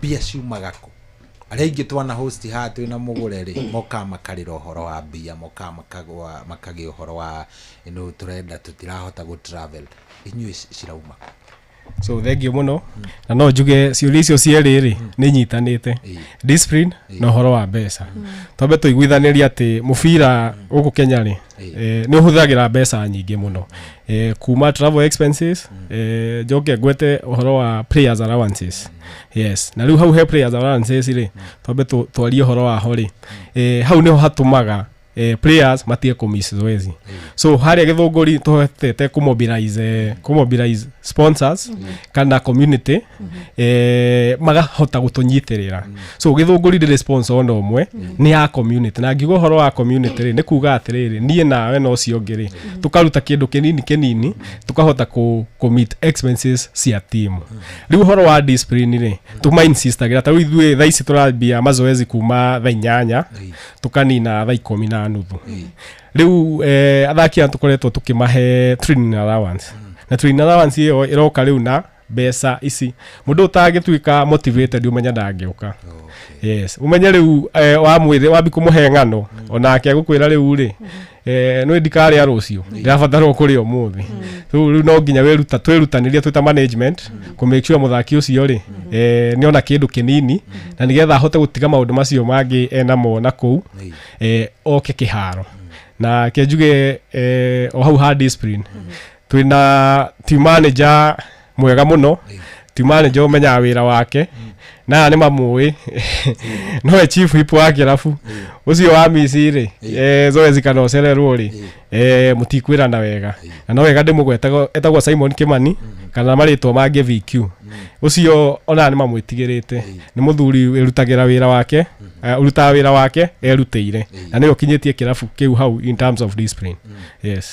mbia ciumaga ku aria ingi twana host ha twina mugureri moka makarira uhoro wa mbia moka makagi uhoro wa turenda tutirahota go travel inyu cirauma so thengio muno na no njuge ciuri icio cieriri ni nyitanite discipline na uhoro wa mbeca tobe tuiguithaniria ati mubira guku Kenya ri ni uhuthagira mbeca nyingi muno kuma travel expenses joke gwete uhoro wa players allowances yes na riu hau he players allowances ri tobe twari uhoro wa hori hau niho hatumaga players matie kumiss zoezi so haria Githunguri tuhete kumobilize sponsors kana community magahota gutunyitirira so Githunguri ndi sponsor ono umwe ni ya community na ngigo horo wa community ni kuga atiriri nie nawe no cio ngiri tukaruta kindu kinini tukahota ku meet expenses cia team riu horo wa discipline ri tuma insistagira ta ithuĩ thaa ici turambia mazoezi kuma thaa 8 tukanina thaa 10 nuthu riu athaki antukoretwo tukimahe training allowance na training allowance iyo iroka riu na mbeca ici mundu utagituika motivated umenya ndangiuka yes umenya riu wa mwire wa bikumuhe ngano onake agukwira riu ri no ndikari arucio ndirabatara kuri umuthi riu no nginya weruta twirutaniria twita management ku make sure muthaki ucio ri ni ona kindu kinini na nigetha hote gutiga maundu macio mangi ena mona ku oke kiharo na kenjuge o hau ha discipline twina team manager mwega muno team manager umenya wira wake na ni mamui no chief ipo wake alafu ucio wa misiri zoezi kana cererwo ri mutikwira na wega na no wega ndimugweta etagwo Simon Kimani kana maritwa mange VQ ucio ona ni mamwitigirite ni muthuri wirutagira wira wake urutaga wira wake erutire na ni ukinyitie kirabu kiu hau in terms of discipline yes